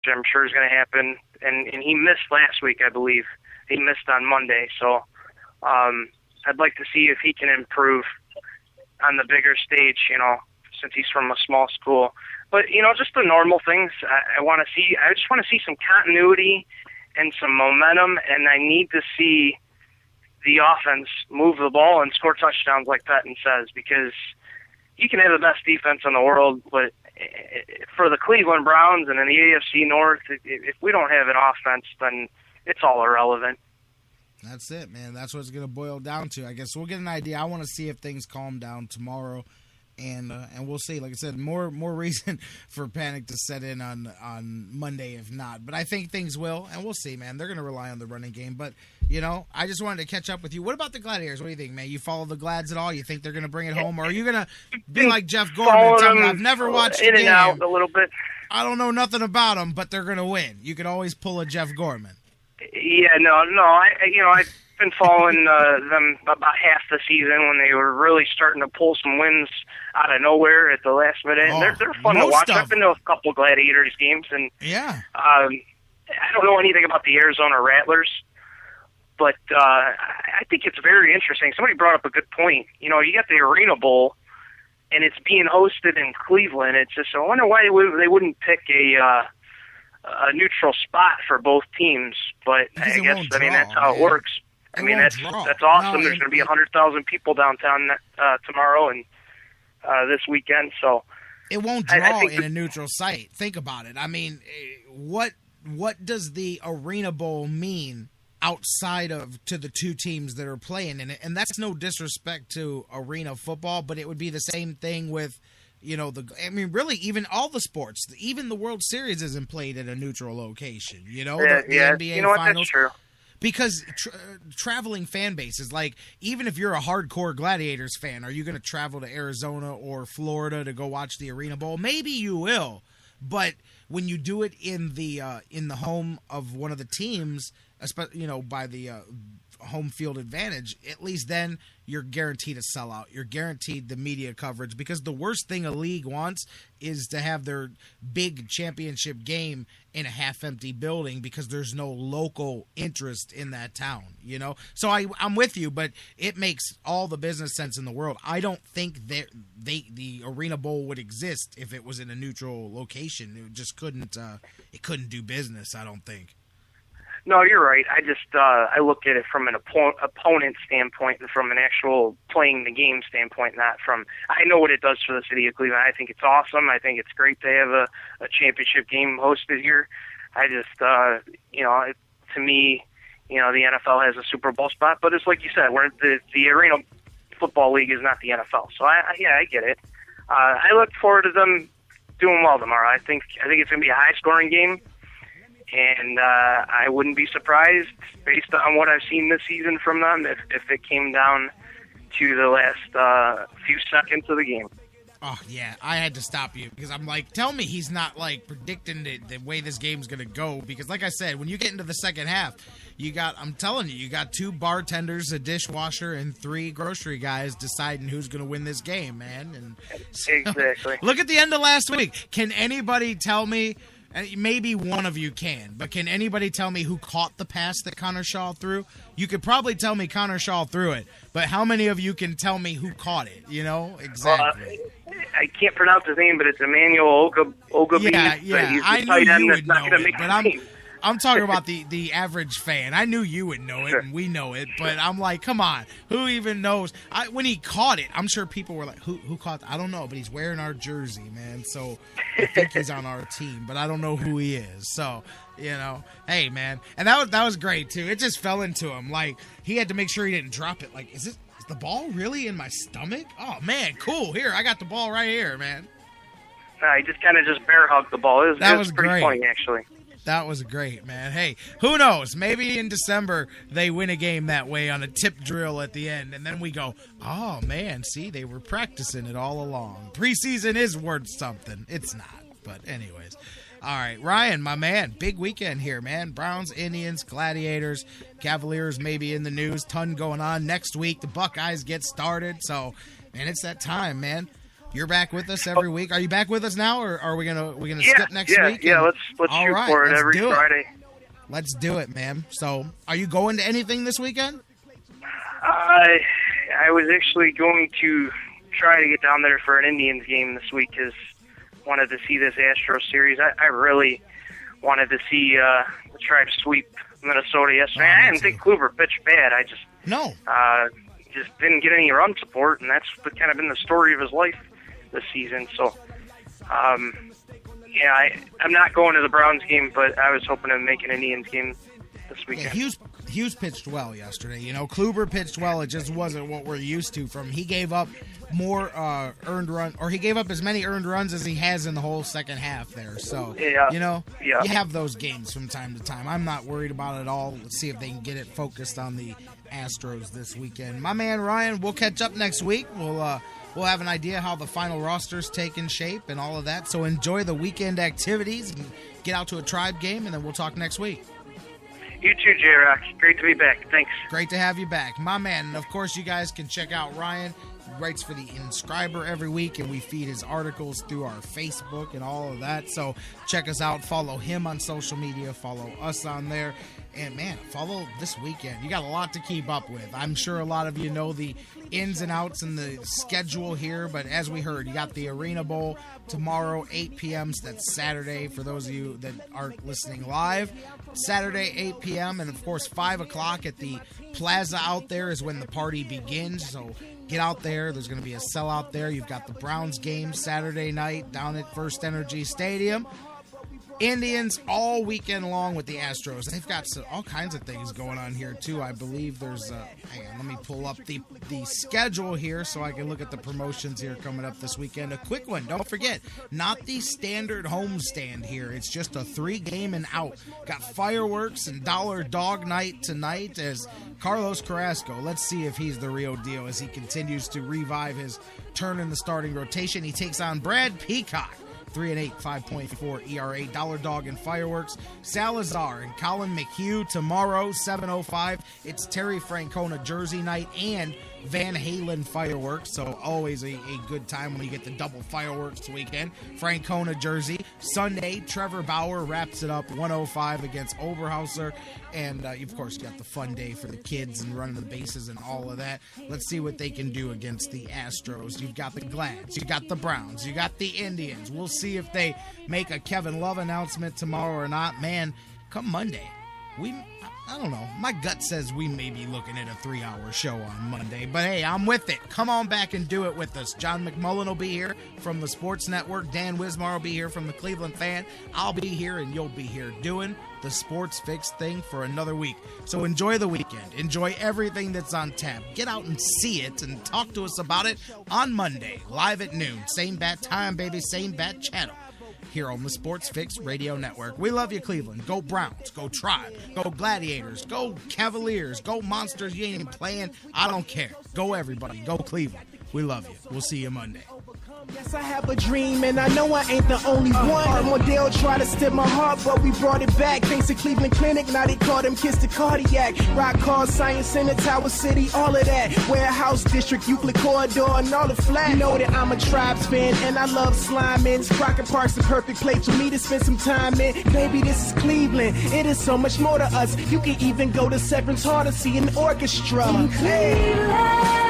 I'm sure is going to happen. And he missed last week, I believe. He missed on Monday. So I'd like to see if he can improve on the bigger stage, since he's from a small school. But, just the normal things I want to see. I just want to see some continuity and some momentum, and I need to see the offense move the ball and score touchdowns like Patton says, because you can have the best defense in the world, but for the Cleveland Browns and in the AFC North, if we don't have an offense, then it's all irrelevant. That's it, man. That's what it's going to boil down to. I guess we'll get an idea. I want to see if things calm down tomorrow, and we'll see. Like I said, more reason for panic to set in on Monday if not. But I think things will, and we'll see, man. They're going to rely on the running game. But, I just wanted to catch up with you. What about the Gladiators? What do you think, man? You follow the Glads at all? You think they're going to bring it home? Or are you going to be like Jeff Gorman? Tell me, I've never watched in and out a little bit. I don't know nothing about them, but they're going to win. You can always pull a Jeff Gorman. Yeah, no. I've been following them about half the season when they were really starting to pull some wins out of nowhere at the last minute. And they're fun to watch. I've been to a couple Gladiators games, and yeah, I don't know anything about the Arizona Rattlers, but I think it's very interesting. Somebody brought up a good point. You got the ArenaBowl, and it's being hosted in Cleveland. It's just, I wonder why they wouldn't pick a neutral spot for both teams. But because I guess, that's how it works. That's awesome. No, there's going to be 100,000 people downtown tomorrow and this weekend. So it won't draw in a neutral site. Think about it. I mean, what does the ArenaBowl mean outside of to the two teams that are playing in it? And that's no disrespect to arena football, but it would be the same thing with, really even all the sports, even the World Series isn't played at a neutral location. The NBA Finals. That's true. Because traveling fan bases, like even if you're a hardcore Gladiators fan, are you going to travel to Arizona or Florida to go watch the ArenaBowl? Maybe you will, but when you do it in the home of one of the teams, by the home field advantage, at least then you're guaranteed a sellout. You're guaranteed the media coverage, because the worst thing a league wants is to have their big championship game in a half-empty building because there's no local interest in that town, So I'm with you, but it makes all the business sense in the world. I don't think that the ArenaBowl would exist if it was in a neutral location. It just couldn't do business, I don't think. No, you're right. I just I look at it from an opponent standpoint and from an actual playing the game standpoint, not from. I know what it does for the city of Cleveland. I think it's awesome. I think it's great to have a championship game hosted here. I just, to me, the NFL has a Super Bowl spot, but it's like you said, where the Arena Football League is not the NFL. So I get it. I look forward to them doing well tomorrow. I think it's going to be a high scoring game. And I wouldn't be surprised, based on what I've seen this season from them, if it came down to the last few seconds of the game. Oh, yeah, I had to stop you because I'm like, tell me he's not, predicting the way this game's going to go. Because, like I said, when you get into the second half, you got 2 bartenders, a dishwasher, and 3 grocery guys deciding who's going to win this game, man. And so, exactly. Look at the end of last week. Can anybody tell me... And maybe one of you can, but can anybody tell me who caught the pass that Connor Shaw threw? You could probably tell me Connor Shaw threw it, but how many of you can tell me who caught it? Exactly. I can't pronounce his name, but it's Emmanuel Ogilvy. Yeah. I knew you would know it, but I'm talking about the average fan. I knew you would know it, and we know it, but I'm like, come on, who even knows? When he caught it, I'm sure people were like, who caught it? I don't know, but he's wearing our jersey, man, so I think he's on our team, but I don't know who he is. So, hey, man. And that was great, too. It just fell into him. Like, he had to make sure he didn't drop it. Like, is the ball really in my stomach? Oh, man, cool. Here, I got the ball right here, man. He just kind of bear hugged the ball. It was pretty great. Funny, actually. That was great, man. Hey, who knows? Maybe in December they win a game that way on a tip drill at the end, and then we go, oh, man, see, they were practicing it all along. Preseason is worth something. It's not, but anyways. All right, Ryan, my man, big weekend here, man. Browns, Indians, Gladiators, Cavaliers maybe in the news. Ton going on. Next week, the Buckeyes get started, so, man, it's that time, man. You're back with us every week. Are you back with us now, or are we gonna skip next week? Yeah, let's shoot for it every Friday. Let's do it, man. So, are you going to anything this weekend? I was actually going to try to get down there for an Indians game this week because wanted to see this Astros series. I really wanted to see the Tribe sweep Minnesota yesterday. I didn't think Kluber pitched bad. I just just didn't get any run support, and that's kind of been the story of his life this season. So, I'm not going to the Browns game, but I was hoping to make an Indians game this weekend. Yeah, Hughes pitched well yesterday. You know, Kluber pitched well. It just wasn't what we're used to from. He gave up more earned run, or he gave up as many earned runs as he has in the whole second half there. So, you have those games from time to time. I'm not worried about it at all. Let's see if they can get it focused on the Astros this weekend. My man Ryan, we'll catch up next week. We'll have an idea how the final roster's taking shape and all of that. So enjoy the weekend activities and get out to a Tribe game, and then we'll talk next week. You too, J-Rock. Great to be back. Thanks. Great to have you back. My man. And, of course, you guys can check out Ryan. He writes for the Inscriber every week, and we feed his articles through our Facebook and all of that. So check us out. Follow him on social media. Follow us on there. And, man, follow this weekend. You got a lot to keep up with. I'm sure a lot of you know the ins and outs and the schedule here, but as we heard, you got the ArenaBowl tomorrow, 8 p.m. So that's Saturday for those of you that aren't listening live. Saturday, 8 p.m. And, of course, 5 o'clock at the plaza out there is when the party begins. So get out there. There's going to be a sellout there. You've got the Browns game Saturday night down at First Energy Stadium. Indians all weekend long with the Astros. They've got all kinds of things going on here, too. I believe there's hang on, let me pull up the schedule here so I can look at the promotions here coming up this weekend. A quick one, don't forget, not the standard homestand here. It's just a 3-game and out. Got fireworks and Dollar Dog Night tonight as Carlos Carrasco. Let's see if he's the real deal as he continues to revive his turn in the starting rotation. He takes on Brad Peacock. 3-8, 5.4 ERA, Dollar Dog and Fireworks. Salazar and Colin McHugh tomorrow, 7:05. It's Terry Francona Jersey night and Van Halen Fireworks. So always a good time when you get the double fireworks weekend. Francona Jersey. Sunday, Trevor Bauer wraps it up 1:05 against Oberhauser. And, of course, you got the fun day for the kids and running the bases and all of that. Let's see what they can do against the Astros. You've got the Glads. You got the Browns. You got the Indians. We'll see if they make a Kevin Love announcement tomorrow or not. Man, come Monday, I don't know. My gut says we may be looking at a 3-hour show on Monday. But, hey, I'm with it. Come on back and do it with us. John McMullen will be here from the Sports Network. Dan Wismar will be here from the Cleveland Fan. I'll be here, and you'll be here doing the Sports Fix thing for another week. So enjoy the weekend. Enjoy everything that's on tap. Get out and see it and talk to us about it on Monday, live at noon. Same bat time, baby. Same bat channel. Here on the Sports Fix Radio Network. We love you, Cleveland. Go Browns. Go Tribe. Go Gladiators. Go Cavaliers. Go Monsters. You ain't even playing. I don't care. Go everybody. Go Cleveland. We love you. We'll see you Monday. Yes, I have a dream, and I know I ain't the only one. Modell tried to steal my heart, but we brought it back. Thanks to Cleveland Clinic, now they call them Kiss the Cardiac. Rock Cars, Science Center, Tower City, all of that. Warehouse District, Euclid Corridor, and all the flat. You know that I'm a Tribes fan, and I love Slimans. Crockett Park's the perfect place for me to spend some time in. Baby, this is Cleveland. It is so much more to us. You can even go to Severance Hall to see an orchestra. Hey.